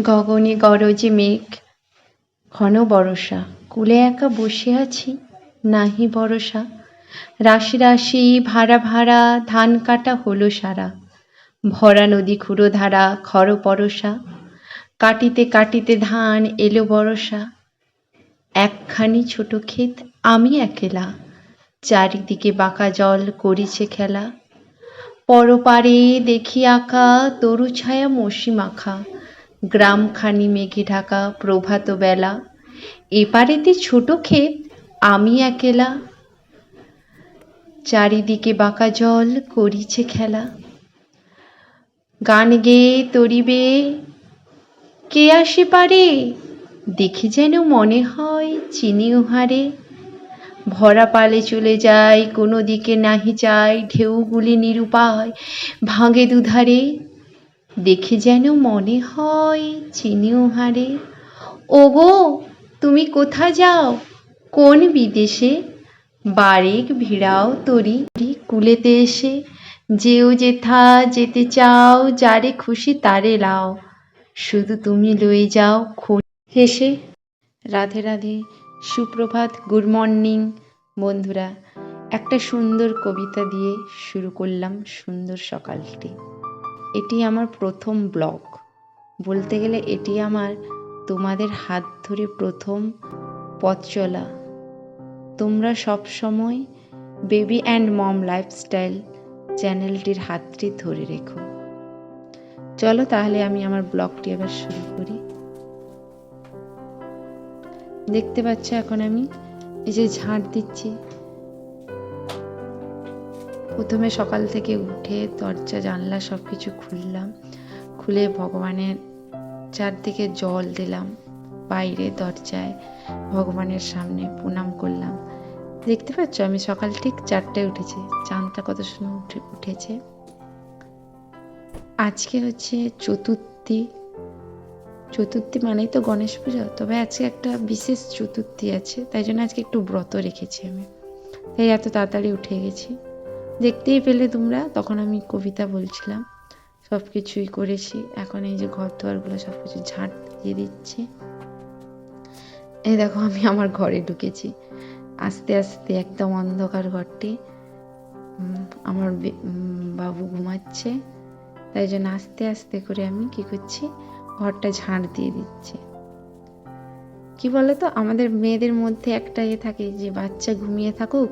গগনে গরজে মেঘ, ঘন বরষা, কূলে একা বসে আছি, নাহি ভরসা। রাশি রাশি ভাড়া ভাড়া ধান কাটা হলো সারা, ভরা নদী ক্ষুরো ধারা খর পরশা। কাটিতে কাটিতে ধান এলো বরষা, একখানি ছোট ক্ষেত আমি একেলা, চারিদিকে বাঁকা জল করিছে খেলা। পরপারে দেখি আঁকা তরু ছায়া মসি মাখা, গ্রামখানি মেঘে ঢাকা প্রভাত বেলা। এপারেতে ছোট ক্ষেত আমি একেলা, চারিদিকে বাঁকা জল করিছে খেলা। গান গেয়ে তরিবে কে আসে পারে, দেখে যেন মনে হয় চিনি উহারে। ভরা পালে চলে যায় কোনো দিকে নাহি যায়, ঢেউগুলি নিরুপায় ভাঙে দুধারে, দেখে যেন মনে হয় চিনি উহারে। ওগো তুমি কোথা যাও কোন বিদেশে, বারেক ভিড়াও তরি কুলেতে এসে। যেও যেথা যেতে চাও, যারে খুশি তারে লাও, শুধু তুমি লয়ে যাও হেসে। রাধে রাধে, সুপ্রভাত, গুড মর্নিং বন্ধুরা। একটা সুন্দর কবিতা দিয়ে শুরু করলাম সুন্দর সকালটি। এটি আমার প্রথম ব্লগ, বলতে গেলে এটি আমার তোমাদের হাত ধরে প্রথম পথ চলা। তোমরা সব সময় বেবি অ্যান্ড মম লাইফস্টাইল চ্যানেলটির হাতটি ধরে রেখো। চলো তাহলে আমি আমার ব্লগটি এবার শুরু করি। দেখতে পাচ্ছ এখন আমি এই যে ঝাঁট দিচ্ছি। প্রথমে সকাল থেকে উঠে দরজা জানলা সব কিছু খুললাম, খুলে ভগবানের চারদিকে জল দিলাম, বাইরে দরজায় ভগবানের সামনে প্রণাম করলাম। দেখতে পাচ্ছ আমি সকাল ঠিক 4টায় উঠেছি, চাঁদটা কত সুন্দর উঠেছে। আজকে হচ্ছে চতুর্থী, চতুর্থী মানেই তো গণেশ পুজো, তবে আজকে একটা বিশেষ চতুর্থী আছে, তাই জন্য আজকে একটু ব্রত রেখেছি আমি, তাই এত তাড়াতাড়ি উঠে গেছি। দেখতেই পেলে তোমরা, তখন আমি কবিতা বলছিলাম, সব কিছুই করেছি। এখন এই যে ঘর দুয়ারগুলো সব কিছু ঝাঁট দিয়ে দিচ্ছি। এই দেখো আমি আমার ঘরে ঢুকেছি, আস্তে আস্তে একদম অন্ধকার ঘরটি। আমার বাবু ঘুমাচ্ছে, তাই জন্য আস্তে আস্তে করে আমি কি করছি, ঘরটা ঝাঁট দিয়ে দিচ্ছি। কি বলতো, আমাদের মেয়েদের মধ্যে একটা থাকে যে বাচ্চা ঘুমিয়ে থাকুক,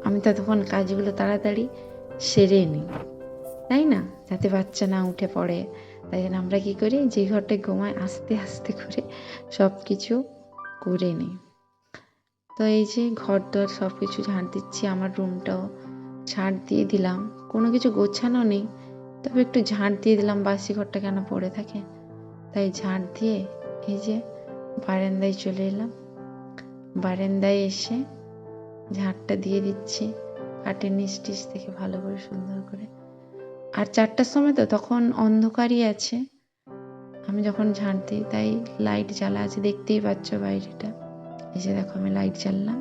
আমি ততক্ষণ কাজগুলো তাড়াতাড়ি সেরে নিই, তাই না, যাতে বাচ্চা না উঠে পড়ে। তাই জন্য আমরা কি করি, যে ঘরটায় ঘুমায় আস্তে আস্তে করে সব কিছু করে নিই। তো এই যে ঘর দর সব কিছু ঝাঁট দিচ্ছি, আমার রুমটাও ঝাঁট দিয়ে দিলাম। কোনো কিছু গোছানো নেই, তবে একটু ঝাঁট দিয়ে দিলাম, বাসি ঘরটা কেন পড়ে থাকে, তাই ঝাঁট দিয়ে এই যে বারান্দায় চলে এলাম। বারান্দায় এসে ঝাঁটটা দিয়ে দিচ্ছি, কাঠের নিচ টিচ থেকে ভালো করে সুন্দর করে। আর 4টার সময় তো তখন অন্ধকারই আছে আমি যখন ঝাঁট দিই, তাই লাইট জ্বালা আছে, দেখতেই পাচ্ছ বাইরেটা। এই যে দেখো আমি লাইট জ্বাললাম।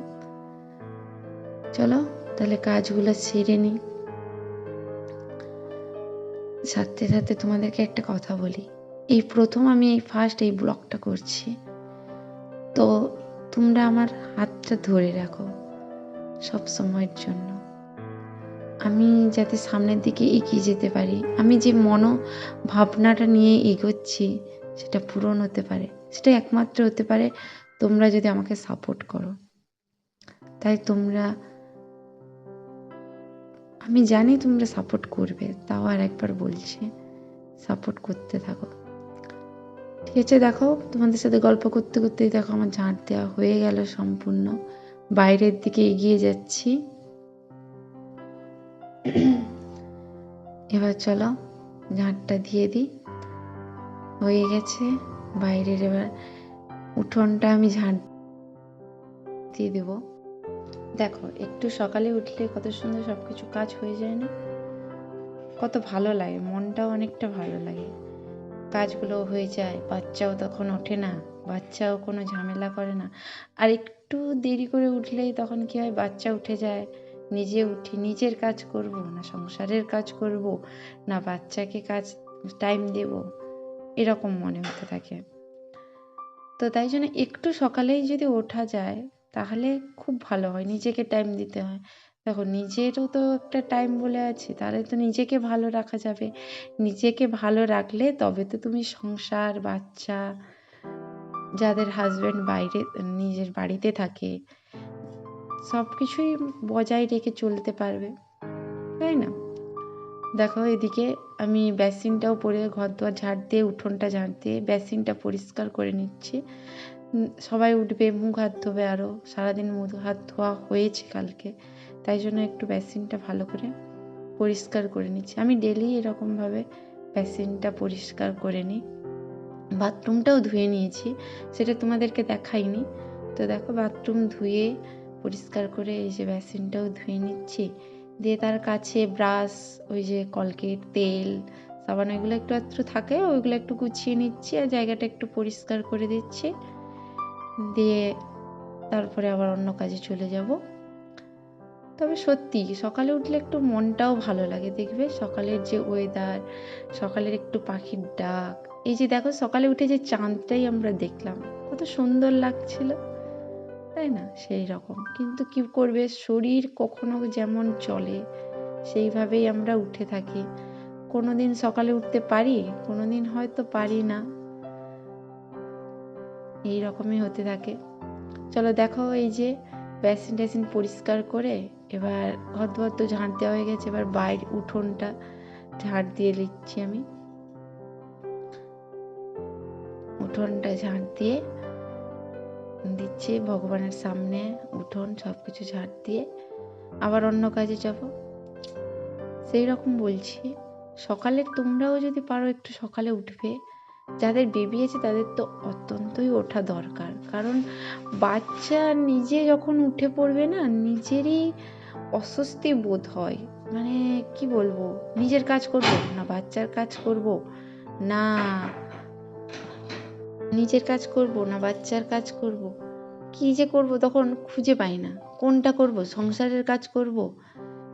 চলো তাহলে কাজগুলো সেরে নিই। সাথে সাথে তোমাদেরকে একটা কথা বলি, এই প্রথম আমি ফার্স্ট এই ব্লগটা করছি, তো তোমরা আমার হাতটা ধরে রাখো সব সময়ের জন্য, আমি যাতে সামনের দিকে এগিয়ে যেতে পারি। আমি যে ভাবনাটা নিয়ে এগোচ্ছি সেটা পূরণ হতে পারে, সেটা একমাত্র হতে পারে তোমরা যদি আমাকে সাপোর্ট করো। তাই তোমরা, আমি জানি তোমরা সাপোর্ট করবে, তাও আর একবার বলছি, সাপোর্ট করতে থাকো, ঠিক আছে। দেখো তোমাদের সাথে গল্প করতে করতেই দেখো আমার ঝাঁট দেওয়া হয়ে গেল সম্পূর্ণ। বাইরের দিকে এগিয়ে যাচ্ছি। এবার চলো ঝাঁটটা দিয়ে দিই, হয়ে গেছে। বাইরের এবার উঠোনটা আমি ঝাঁট দিয়ে দেবো। দেখো একটু সকালে উঠলে কত সুন্দর সবকিছু কাজ হয়ে যায় না, কত ভালো লাগে, মনটাও অনেকটা ভালো লাগে, কাজগুলো হয়ে যায়। বাচ্চাও তখন ওঠে না, বাচ্চাও কোনো ঝামেলা করে না। আর একটু দেরি করে উঠলেই তখন কি হয়, বাচ্চা উঠে যায়, নিজে উঠি, নিজের কাজ করব না সংসারের কাজ করব না বাচ্চাকে কাজ টাইম দেব, এরকম মনে হতে থাকে। তো তাই জন্য একটু সকালেই যদি ওঠা যায় তাহলে খুব ভালো হয়। নিজেকে টাইম দিতে হয়। দেখো নিজেরও তো একটা টাইম বলে আছে, তাহলে তো নিজেকে ভালো রাখা যাবে। নিজেকে ভালো রাখলে তবে তো তুমি সংসার, বাচ্চা, যাদের হাজব্যান্ড বাইরে নিজের বাড়িতে থাকে, সব কিছুই বজায় রেখে চলতে পারবে, তাই না? দেখো এদিকে আমি বেসিনটাও পরে ঘর দুয়ার ঝাড় দিয়ে, উঠোনটা ঝাড় দিয়ে বেসিনটা পরিষ্কার করে নিচ্ছি। সবাই উঠবে, মুখ হাত ধোবে, আরও সারাদিন মুখ হাত ধোয়া হয়েছে কালকে, তাই জন্য একটু বেসিনটা ভালো করে পরিষ্কার করে নিচ্ছি। আমি ডেলি এরকমভাবে বেসিনটা পরিষ্কার করে নিই। বাথরুমটাও ধুয়ে নিয়েছি, সেটা তোমাদেরকে দেখাইনি। তো দেখো বাথরুম ধুয়ে পরিষ্কার করে এই যে বেসিনটাও ধুয়ে নিচ্ছি। দিয়ে তার কাছে ব্রাশ, ওই যে কলগেট, তেল, সাবান, ওইগুলো একটু একটু থাকে, ওইগুলো একটু গুছিয়ে নিচ্ছি আর জায়গাটা একটু পরিষ্কার করে দিচ্ছি। দিয়ে তারপরে আবার অন্য কাজে চলে যাব। তবে সত্যি সকালে উঠলে একটু মনটাও ভালো লাগে। দেখবে সকালের যে ওয়েদার, সকালের একটু পাখির ডাক, এই যে দেখো সকালে উঠে যে চাঁদটাই আমরা দেখলাম, কত সুন্দর লাগছিল, তাই না? সেই রকম। কিন্তু কি করবে, শরীর কখনো যেমন চলে সেইভাবেই আমরা উঠে থাকি। কোনো দিন সকালে উঠতে পারি, কোনো দিন হয়তো পারি না, এই রকমই হতে থাকে। চলো দেখো এই যে বেসিন টেসিন পরিষ্কার করে এবার ঘর দুয়ার তো ঝাঁট দেওয়া হয়ে গেছে, এবার বাইরে উঠোনটা ঝাঁট দিয়ে নিচ্ছি। আমি উঠোনটা ঝাঁট দিয়ে দিচ্ছি, ভগবানের সামনে উঠোন সবকিছু ঝাঁট দিয়ে আবার অন্য কাজে যাব। সেই রকম বলছি, সকালে তোমরাও যদি পারো একটু সকালে উঠবে। যাদের বেবি আছে তাদের তো অত্যন্তই ওঠা দরকার, কারণ বাচ্চা নিজে যখন উঠে পড়বে না, নিজেরই অস্বস্তি বোধ হয়। মানে কি বলবো, নিজের কাজ করব না বাচ্চার কাজ করব, না নিজের কাজ করব না বাচ্চার কাজ করব, কি যে করব তখন খুঁজে পাই না। কোনটা করব, সংসারের কাজ করব,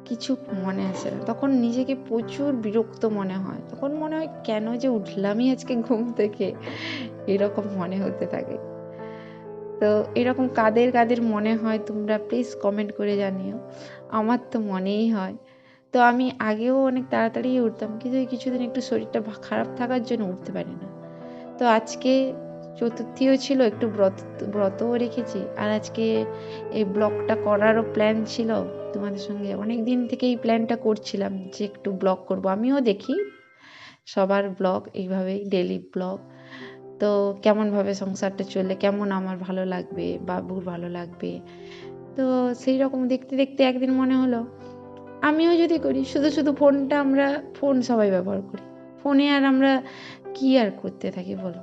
কিছু মনে আসে না। তখন নিজেকে প্রচুর বিরক্ত মনে হয়, তখন মনে হয় কেন যে উঠলামই আজকে ঘুম থেকে, এরকম মনে হতে থাকে। তো এরকম কাদের কাদের মনে হয় তোমরা প্লিজ কমেন্ট করে জানিও। আমার তো মনেই হয়। তো আমি আগেও অনেক তাড়াতাড়ি উঠতাম, কিন্তু এই কিছুদিন একটু শরীরটা খারাপ থাকার জন্য উঠতে পারি না। তো আজকে চতুর্থীও ছিল, একটু ব্রতও রেখেছি, আর আজকে এই ব্লগটা করারও প্ল্যান ছিল তোমাদের সঙ্গে। অনেক দিন থেকে এই প্ল্যানটা করছিলাম যে একটু ব্লগ করব। আমিও দেখি সবার ব্লগ এইভাবেই, ডেলি ব্লগ। তো কেমনভাবে সংসারটা চললে কেমন আমার ভালো লাগবে, বাবুর ভালো লাগবে। তো সেই রকম দেখতে দেখতে একদিন মনে হলো আমিও যদি করি। শুধু শুধু ফোন সবাই ব্যবহার করি, ফোনে আর আমরা কি আর করতে থাকি বলো?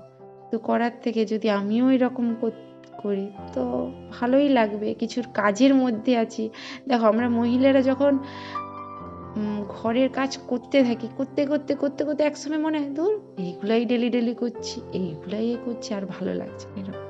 তো করার থেকে যদি আমিও এরকম করি তো ভালোই লাগবে, কিছুর কাজের মধ্যে আছি। দেখো আমরা মহিলারা যখন ঘরের কাজ করতে থাকি, করতে করতে করতে করতে একসময় মনে হয় ধুর এইগুলাই ডেলি ডেলি করছি, এইগুলাই করছি, আর ভালো লাগছে না এরকম।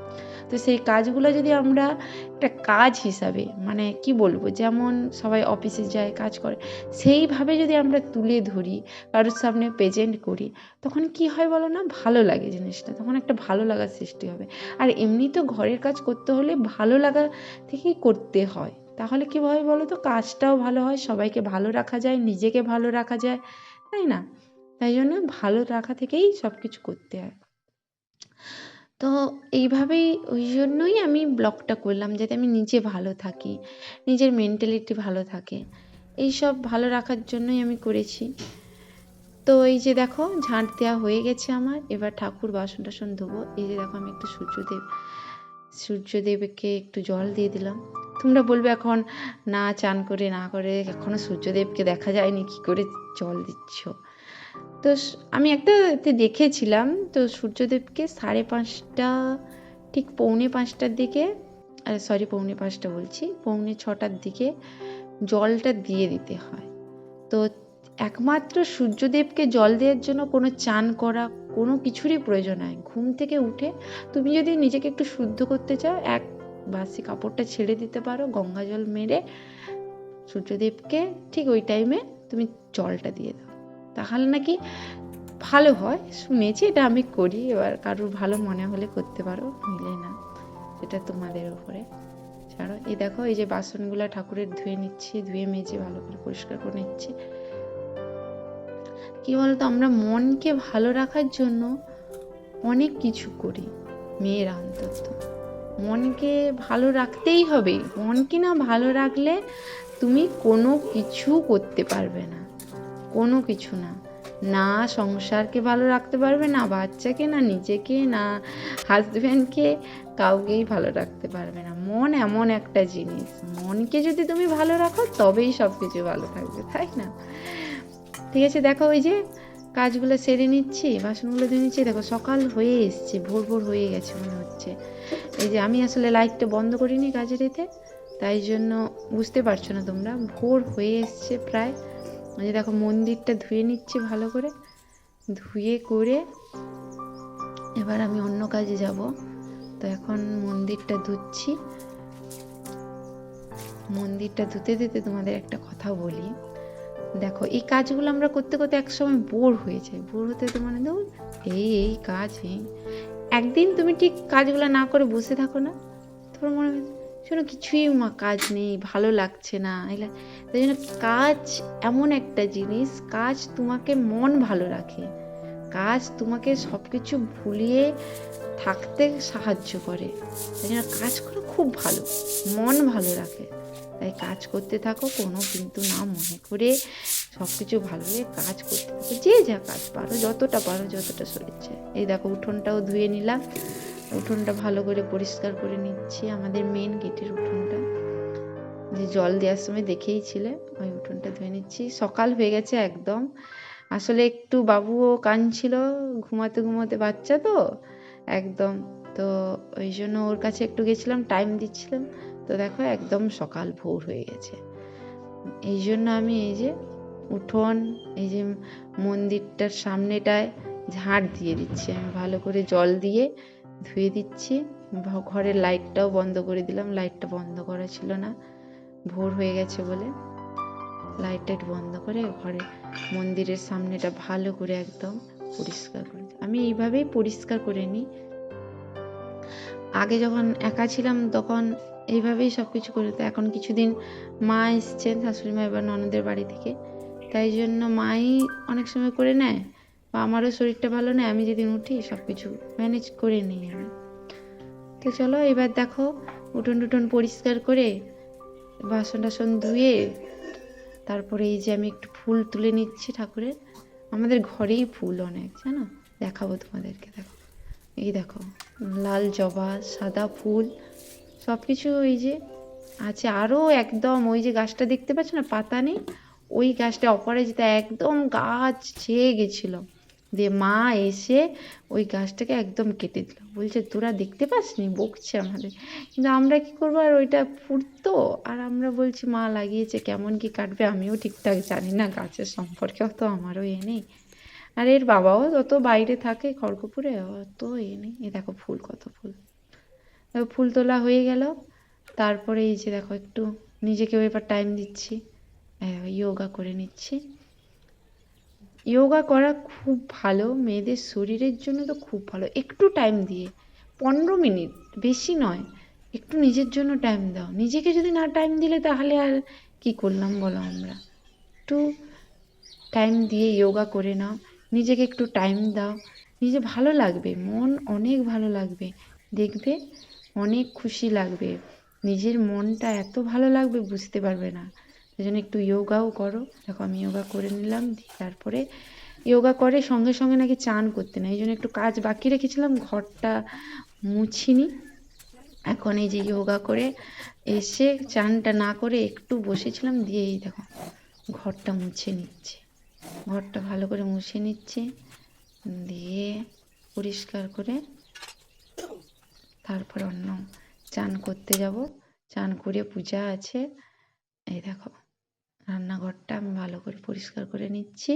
তো সেই কাজগুলো যদি আমরা একটা কাজ হিসাবে, মানে কি বলবো, যেমন সবাই অফিসে যায় কাজ করে, সেইভাবে যদি আমরা তুলে ধরি, কারোর সামনে প্রেজেন্ট করি, তখন কি হয় বলো না, ভালো লাগে জিনিসটা, তখন একটা ভালো লাগার সৃষ্টি হবে। আর এমনি তো ঘরের কাজ করতে হলে ভালো লাগা থেকেই করতে হয়, তাহলে কি হয় বলো তো, কাজটাও ভালো হয়, সবাইকে ভালো রাখা যায়, নিজেকে ভালো রাখা যায়, তাই না? তাই জন্য ভালো রাখা থেকেই সব কিছু করতে হয়। তো এইভাবেই, ওই জন্যই আমি ব্লগটা করলাম, যাতে আমি নিজে ভালো থাকি, নিজের মেন্টালিটি ভালো থাকে, এইসব ভালো রাখার জন্যই আমি করেছি। তো এই যে দেখো ঝাঁট দেওয়া হয়ে গেছে আমার, এবার ঠাকুর বাসন টাসন ধোবো। এই যে দেখো আমি একটু সূর্যদেবকে একটু জল দিয়ে দিলাম। তোমরা বলবে এখন না চান করে না করে এখনো সূর্যদেবকে দেখা যায়নি, কি করে জল দিচ্ছ? তো আমি একটা দেখেছিলাম, তো সূর্যদেবকে 5:30, ঠিক 4:45টার দিকে, সরি 4:45 বলছি, 4:45টার দিকে জলটা দিয়ে দিতে হয়। তো একমাত্র সূর্যদেবকে জল দেওয়ার জন্য কোনো চান করা, কোনো কিছুরই প্রয়োজন হয়। ঘুম থেকে উঠে তুমি যদি নিজেকে একটু শুদ্ধ করতে চাও, এক বাসি কাপড়টা ছেড়ে দিতে পারো, গঙ্গা জল মেরে সূর্যদেবকে ঠিক ওই টাইমে তুমি জলটা দিয়ে দাও, তাহলে নাকি ভালো হয় শুনেছি, এটা আমি করি। এবার কারোর ভালো মনে হলে করতে পারো, নইলে না, এটা তোমাদের উপরে ছাড়ো। এই দেখো এই যে বাসনগুলো ঠাকুরের ধুয়ে নিচ্ছি, ধুয়ে মেজে ভালো করে পরিষ্কার করে নিচ্ছি। কি বলতো, আমরা মনকে ভালো রাখার জন্য অনেক কিছু করি, মেয়েরা অন্তত। মনকে ভালো রাখতেই হবে, মনকে না ভালো রাখলে তুমি কোনো কিছু করতে পারবে না, কোনো কিছু না। না সংসারকে ভালো রাখতে পারবে, না বাচ্চাকে, না নিজেকে, না হাজব্যান্ডকে, কাউকেই ভালো রাখতে পারবে না। মন এমন একটা জিনিস, মনকে যদি তুমি ভালো রাখো তবেই সব কিছু ভালো থাকবে, তাই না? ঠিক আছে, দেখো ওই যে কাজগুলো সেরে নিচ্ছি, বাসনগুলো ধুয়ে নিচ্ছি। দেখো সকাল হয়ে এসছে, ভোর ভোর হয়ে গেছে মনে হচ্ছে। এই যে আমি আসলে লাইটটা বন্ধ করিনি কাজের এতে, তাই জন্য বুঝতে পারছো না তোমরা, ভোর হয়ে এসছে প্রায়। এই যে দেখো মন্দিরটা ধুয়ে নিচ্ছি ভালো করে, ধুয়ে করে এবার আমি অন্য কাজে যাব। তো এখন মন্দিরটা ধুচ্ছি। মন্দিরটা ধুতে ধুতে তোমাদের একটা কথা বলি। দেখো এই কাজগুলো আমরা করতে করতে একসময় বোর হয়ে যাই, বোর হতে তো মানে ধর এই কাজ, একদিন তুমি ঠিক কাজগুলো না করে বসে থাকো না, তোমার মনে হয় শোনো কিছুই কাজ নেই, ভালো লাগছে না। তাই জন্য কাজ এমন একটা জিনিস, কাজ তোমাকে মন ভালো রাখে, কাজ তোমাকে সব কিছু ভুলিয়ে থাকতে সাহায্য করে। তাই জন্য কাজ করা খুব ভালো, মন ভালো রাখে। তাই কাজ করতে থাকো, কোনো কিন্তু না মনে করে সব কিছু ভালো করে কাজ করতে থাকো, যে যা কাজ পারো, যতটা পারো, যতটা সরেছে। এই দেখো উঠোনটাও ধুয়ে নিলাম, উঠোনটা ভালো করে পরিষ্কার করে নিচ্ছি। আমাদের মেন গেটের উঠোনটা, যে জল দেওয়ার সময় দেখেইছিলে, ওই উঠোনটা ধুয়ে নিচ্ছি। সকাল হয়ে গেছে একদম। আসলে একটু বাবুও কাঁদছিল, ঘুমাতে ঘুমাতে বাচ্চা তো একদম, তো ওই জন্য ওর কাছে একটু গেছিলাম, টাইম দিচ্ছিলাম। তো দেখো একদম সকাল ভোর হয়ে গেছে। এই জন্য আমি এই যে উঠোন, এই যে মন্দিরটার সামনেটায় ঝাড় দিয়ে দিচ্ছি, আমি ভালো করে জল দিয়ে ধুয়ে দিচ্ছি। ঘরের লাইটটাও বন্ধ করে দিলাম, লাইটটা বন্ধ করা ছিল না, ভোর হয়ে গেছে বলে লাইট টাইট বন্ধ করে ঘরে মন্দিরের সামনেটা ভালো করে একদম পরিষ্কার করে। আমি এইভাবেই পরিষ্কার করে নিই। আগে যখন একা ছিলাম তখন এইভাবেই সব কিছু করে দিত। এখন কিছুদিন মা এসছেন, শাশুড়ি মা এবার ননদের বাড়ি থেকে, তাই জন্য মাই অনেক সময় করে নেয়, বা আমারও শরীরটা ভালো নেই, আমি যেদিন উঠি সব কিছু ম্যানেজ করে নিই আমি। তো চলো এবার দেখো উঠোন টুটন পরিষ্কার করে বাসন টাসন ধুয়ে তারপরে এই যে আমি একটু ফুল তুলে নিচ্ছি ঠাকুরের। আমাদের ঘরেই ফুল অনেক, জানো, দেখাবো তোমাদেরকে। দেখো এই দেখো লাল জবা, সাদা ফুল, সব কিছু ওই যে আছে। আরও একদম ওই যে গাছটা দেখতে পাচ্ছ না, পাতা নেই, ওই গাছটা অপরাজিতা একদম গাছ ছেয়ে গেছিল, দিয়ে মা এসে ওই গাছটাকে একদম কেটে দিল, বলছে তোরা দেখতে পাসনি, বকছে আমাদের। কিন্তু আমরা কি করবো, আর ওইটা ফুটতো, আর আমরা বলছি মা লাগিয়েছে, কেমন কি কাটবে, আমিও ঠিকঠাক জানি না গাছের সম্পর্কে, অত আমারও নেই। আর এর বাবাও যত বাইরে থাকে খড়গপুরে, অত নেই। এ দেখো ফুল, কত ফুল। ফুল তোলা হয়ে গেল, তারপরে এই যে দেখো একটু নিজেকেও এবার টাইম দিচ্ছি, যোগা করে নিচ্ছি। যোগা করা খুব ভালো, মেয়েদের শরীরের জন্য তো খুব ভালো। একটু টাইম দিয়ে 15 মিনিট, বেশি নয়, একটু নিজের জন্য টাইম দাও। নিজেকে যদি না টাইম দিলে তাহলে আর কি করলাম বলো। আমরা একটু টাইম দিয়ে যোগা করে নাও, নিজেকে একটু টাইম দাও, নিজে ভালো লাগবে, মন অনেক ভালো লাগবে, দেখবে অনেক খুশি লাগবে, নিজের মনটা এত ভালো লাগবে বুঝতে পারবে না। সেই জন্য একটু যোগাও করো। দেখো আমি যোগা করে নিলাম, তারপরে যোগা করে সঙ্গে সঙ্গে নাকি চান করতে না, এই জন্য একটু কাজ বাকি রেখেছিলাম, ঘরটা মুছিনি। এখন এই যে যোগা করে এসে চানটা না করে একটু বসেছিলাম, দিয়ে এই দেখো ঘরটা মুছে নিচ্ছি, ঘরটা ভালো করে মুছে নিচ্ছি, দিয়ে পরিষ্কার করে তারপর অন্য চান করতে যাব। চান করে পূজা আছে। এই দেখো রান্নাঘরটা আমি ভালো করে পরিষ্কার করে নিচ্ছি,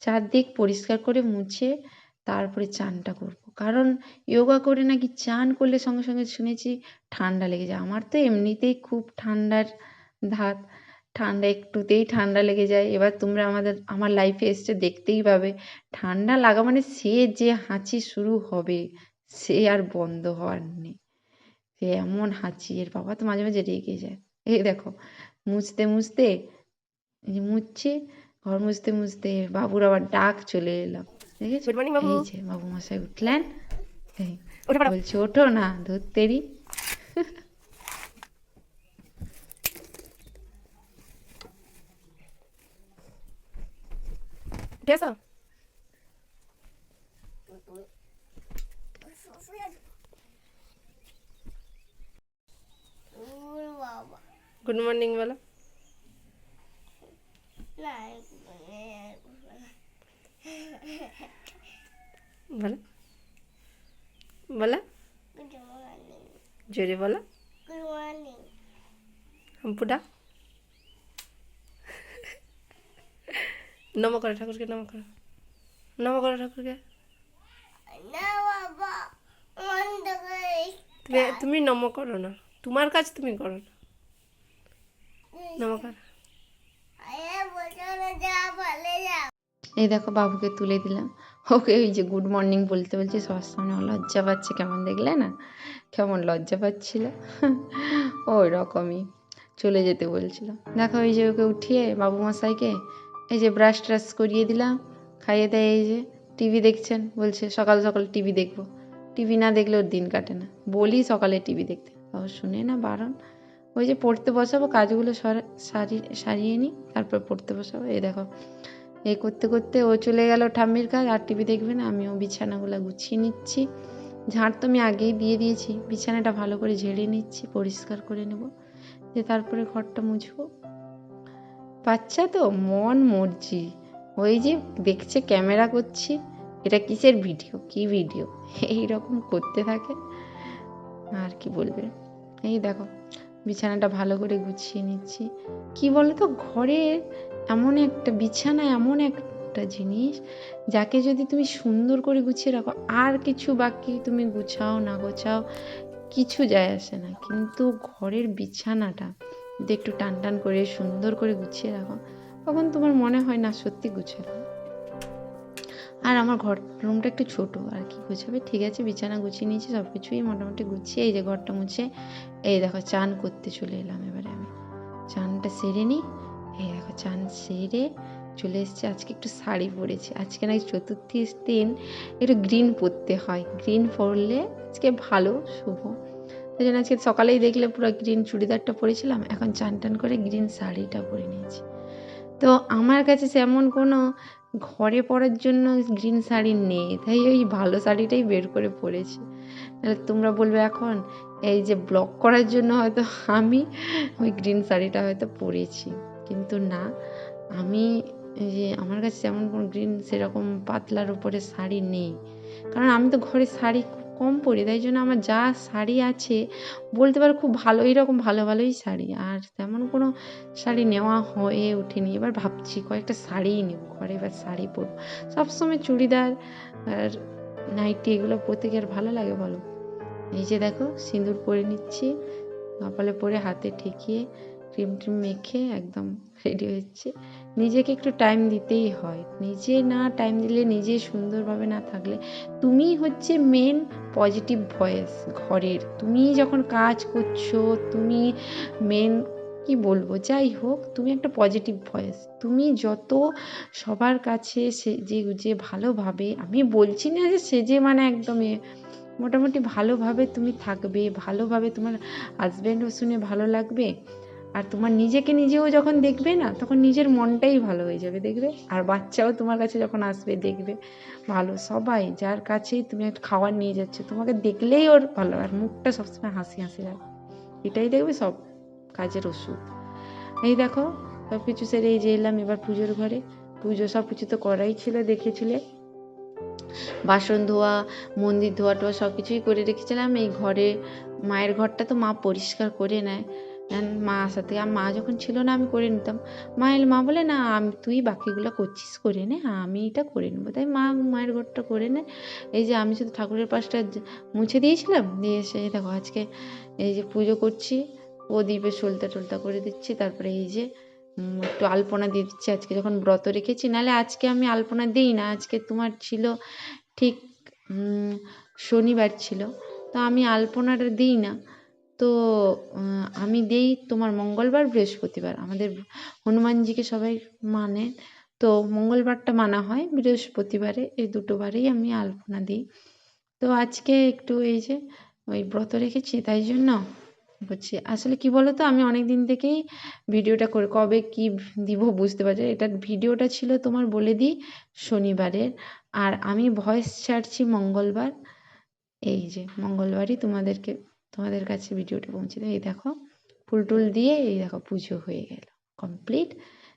চারদিক পরিষ্কার করে মুছে তারপরে চানটা করব। কারণ যোগা করে নাকি চান করলে সঙ্গে সঙ্গে শুনেছি ঠান্ডা লেগে যায়। আমার তো এমনিতেই খুব ঠান্ডার ধাত, ঠান্ডা একটুতেই ঠান্ডা লেগে যায়। এবার তোমরা আমার লাইফে এসছে দেখতেই পাবে। ঠান্ডা লাগা মানে সে যে হাঁচি শুরু হবে, সে আর বন্ধ হওয়ার নেই। সে এমন হাঁচি, এর বাবা তো মাঝে মাঝে রেগে যায়। এই দেখো মুছতে মুছতে, এই যে মুছছি, ঘর মুছতে মুছতে বাবুর আবার ডাক চলে এলাম। দেখেছো? গুড মর্নিং বাবু। এই যে বাবু মশাই উঠলেন। এই উঠে পড়ো। বলছি ওঠো না, ধরতেরি। উঠে এসো। গুড মর্নিং বলো। বলো বলো, জোরে বলো। হাম্পুটা নম করো ঠাকুরকে, নম করো, নম করো ঠাকুরকে। তুমি নম করো না, তোমার কাজ তুমি করো না। নম করো। এই দেখো বাবুকে তুলে দিলাম। ওকে ওই যে গুড মর্নিং বলতে বলছে সবার সামনে ও লজ্জা পাচ্ছে, কেমন দেখলে না কেমন লজ্জা পাচ্ছিল। ওই রকমই চলে যেতে বলছিল। দেখো এই যে ওকে উঠিয়ে বাবু মশাইকে এই যে ব্রাশ ট্রাশ করিয়ে দিলাম, খাইয়ে দেয়। এই যে টিভি দেখছেন, বলছে সকাল সকাল টিভি দেখবো। টিভি না দেখলে ওর দিন কাটে না, বলি সকালে টিভি দেখতে, ও শুনে না, বারণ। ওই যে পড়তে বসাবো, কাজগুলো সারিয়ে নিই, তারপর পড়তে বসাবো। এই দেখো এই করতে করতে ও চলে গেল ঠাম্মির কাজ, আর টিভি দেখবে না। আমিও বিছানাগুলো গুছিয়ে নিচ্ছি। ঝাড় তো আমি আগেই দিয়ে দিয়েছি, বিছানাটা ভালো করে ঝেড়ে নিচ্ছি, পরিষ্কার করে নেব, যে তারপরে ঘরটা মুছবো। বাচ্চা তো মন মর্জি, ওই যে দেখছে ক্যামেরা করছি, এটা কিসের ভিডিও, কি ভিডিও, এইরকম করতে থাকে। আর কি বলবে। এই দেখো বিছানাটা ভালো করে গুছিয়ে নিচ্ছি। কি বলো তো, ঘরে এমন একটা বিছানা, এমন একটা জিনিস যাকে যদি তুমি সুন্দর করে গুছিয়ে রাখো, আর কিছু বাকি তুমি গুছাও না গোছাও কিছু যায় আসে না, কিন্তু ঘরের বিছানাটা যদি একটু টান টান করে সুন্দর করে গুছিয়ে রাখো, তখন তোমার মনে হয় না সত্যি গুছানো। আর আমার রুমটা একটু ছোট, আর কি গুছাবে। ঠিক আছে বিছানা গুছিয়ে নিয়েছি, সব কিছুই মোটামুটি গুছিয়ে এই যে ঘরটা মুছে এই দেখো চান করতে চলে এলাম। এবারে আমি চানটা সেরে নিই। এই দেখো চান সেরে চলে এসেছি। আজকে একটু শাড়ি পরেছি, আজকে নাকি চতুর্থীর দিন একটু গ্রিন পরতে হয়, গ্রিন পরলে আজকে ভালো শুভ। তাই জন্য আজকে সকালেই দেখলে পুরো গ্রিন চুড়িদারটা পরেছিলাম, এখন চান টান করে গ্রিন শাড়িটা পরে নিয়েছি। তো আমার কাছে সেমন কোনো ঘরে পরার জন্য গ্রিন শাড়ি নেই, তাই ওই ভালো শাড়িটাই বের করে পরেছি। নাহলে তোমরা বলবে এখন এই যে ব্লগ করার জন্য হয়তো আমি ওই গ্রিন শাড়িটা হয়তো পরেছি, কিন্তু না, আমি যে আমার কাছে যেমন কোনো গ্রিন সেরকম পাতলার উপরে শাড়ি নেই, কারণ আমি তো ঘরে শাড়ি খুব কম পরি। তাই জন্য আমার যা শাড়ি আছে বলতে পারো খুব ভালো, এইরকম ভালো ভালোই শাড়ি, আর তেমন কোনো শাড়ি নেওয়া হয়ে ওঠেনি। এবার ভাবছি কয়েকটা শাড়িই নেব ঘরে, এবার শাড়ি পরবো। সবসময় চুড়িদার আর নাইটি এগুলো পরতে কি আর ভালো লাগে বলো। এই যে দেখো সিঁদুর পরে নিচ্ছি, কপালে পরে হাতে ঠেকিয়ে ক্রিম ট্রিম মেখে একদম রেডি হচ্ছে। নিজেকে একটু টাইম দিতেই হয়, নিজে না টাইম দিলে, নিজে সুন্দরভাবে না থাকলে, তুমি হচ্ছে মেন পজিটিভ ভয়েস ঘরের। তুমি যখন কাজ করছো, তুমি মেন, কি বলবো, যাই হোক তুমি একটা পজিটিভ ভয়েস। তুমি যত সবার কাছে যে ভালোভাবে, আমি বলছি না যে সেজে মানে একদম মোটামুটি ভালোভাবে তুমি থাকবে, ভালোভাবে তোমার হাজব্যান্ডও শুনে ভালো লাগবে, আর তোমার নিজেকে নিজেও যখন দেখবে না, তখন নিজের মনটাই ভালো হয়ে যাবে দেখবে। আর বাচ্চাও তোমার কাছে যখন আসবে দেখবে ভালো, সবাই যার কাছেই তুমি একটা খাবার নিয়ে যাচ্ছ, তোমাকে দেখলেই ওর ভালো, আর মুখটা সবসময় হাসি হাসি রাখবে, এটাই দেখবে সব কাজের ওষুধ। এই দেখো সব কিছু সেরে এই যে এলাম এবার পুজোর ঘরে। পুজো সব কিছু তো করাই ছিল, দেখেছিলে, বাসন ধোয়া, মন্দির ধোয়া টোয়া সব কিছুই করে রেখেছিলাম। এই ঘরে মায়ের ঘরটা তো মা পরিষ্কার করে নেয়, মা আসার থেকে, মা যখন ছিল না আমি করে নিতাম। মা বলে না তুই বাকিগুলো করছিস, করে নে, আমি এটা করে নেবো। তাই মায়ের ঘরটা করে নেয়। এই যে আমি শুধু ঠাকুরের পাশটা মুছে দিয়েছিলাম, দিয়ে এসে দেখো আজকে এই যে পুজো করছি, প্রদীপে সলতা টলতা করে দিচ্ছি। তারপরে এই যে একটু আলপনা দিয়ে দিচ্ছি আজকে যখন ব্রত রেখেছি, নাহলে আজকে আমি আলপনা দিই না। আজকে তোমার ছিল ঠিক শনিবার ছিল, তো আমি আলপনাটা দিই না। তো আমি দিই তোমার মঙ্গলবার, বৃহস্পতিবার। আমাদের হনুমানজিকে সবাই মানে, তো মঙ্গলবারটা মানা হয়, বৃহস্পতিবারে, এই দুটো বারেই আমি আলপনা দিই। তো আজকে একটু এই যে ওই ব্রত রেখেছি তাই জন্য করছি। আসলে কি বলো তো, আমি অনেক দিন থেকেই ভিডিওটা করে কবে কি দিব বুঝতে পারছি। এটার ভিডিওটা ছিল তোমার বলে দিই শনিবারের, আর আমি ভয়েস ছাড়ছি মঙ্গলবার। এই যে মঙ্গলবারই তোমাদের কাছে ভিডিওটা পৌঁছে দেয়। এই দেখো ফুল টুল দিয়ে, এই দেখো পুজো হয়ে গেল কমপ্লিট।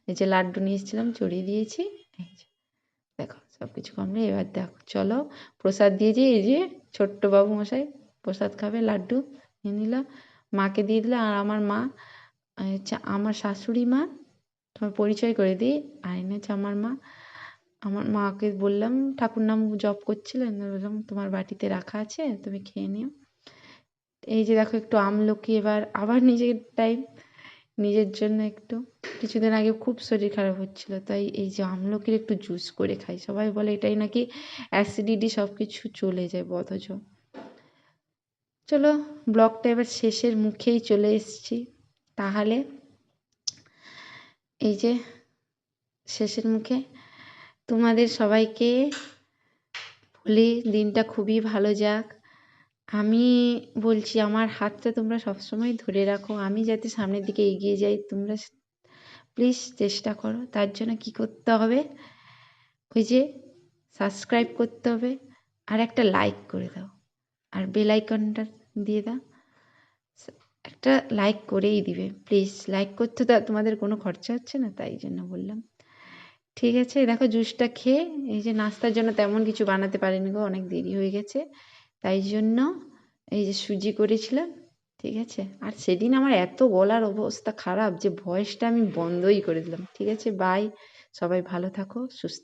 এই যে লাড্ডু নিয়ে এসেছিলাম, চড়িয়ে দিয়েছি। এই যে দেখো সব কিছু কমপ্লিট। এবার দেখো চলো প্রসাদ দিয়েছি, এই যে ছোট্ট বাবু মশাই প্রসাদ খাবে, লাড্ডু নিয়ে নিল, মাকে দিয়ে দিল। আর আমার মা আমার শাশুড়ি মা, তোমার পরিচয় করে দিই, আর এনেছে আমার মা। আমার মাকে বললাম, ঠাকুর নাম জপ করছিলেন, বললাম তোমার বাটিতে রাখা আছে, তুমি খেয়ে নিও। এই যে দেখো একটু আমলকি, এবার আবার নিজের টাইম, নিজের জন্য একটু। কিছুদিন আগে খুব শরীর খারাপ হচ্ছিল, তাই এই যে আমলকির একটু জুস করে খাই। সবাই বলে এটাই নাকি অ্যাসিডিটি সব কিছু চলে যায় অথচ। চলো ব্লগটা এবার শেষের মুখেই চলে এসেছি। তাহলে এই যে শেষের মুখে তোমাদের সবাইকে বলি দিনটা খুবই ভালো যাক। আমি বলছি আমার হাতটা তোমরা সবসময় ধরে রাখো, আমি যাতে সামনের দিকে এগিয়ে যাই। তোমরা প্লিজ চেষ্টা করো। তার জন্য কি করতে হবে, ওই যে সাবস্ক্রাইব করতে হবে, আর একটা লাইক করে দাও, আর বেল আইকনটা দিয়ে দাও। একটা লাইক করেই দিবে প্লিজ। লাইক করতে তো তোমাদের কোনো খরচা হচ্ছে না, তাই জন্য বললাম। ঠিক আছে, দেখো জুসটা খেয়ে, এই যে নাস্তার জন্য তেমন কিছু বানাতে পারিনি গো, অনেক দেরি হয়ে গেছে, তাই জন্য এই যে সুজি করেছিলাম। ঠিক আছে, আর সেদিন আমার এত গলার অবস্থা খারাপ যে ভয়েসটা আমি বন্ধই করে দিলাম। ঠিক আছে, বাই, সবাই ভালো থাকো, সুস্থ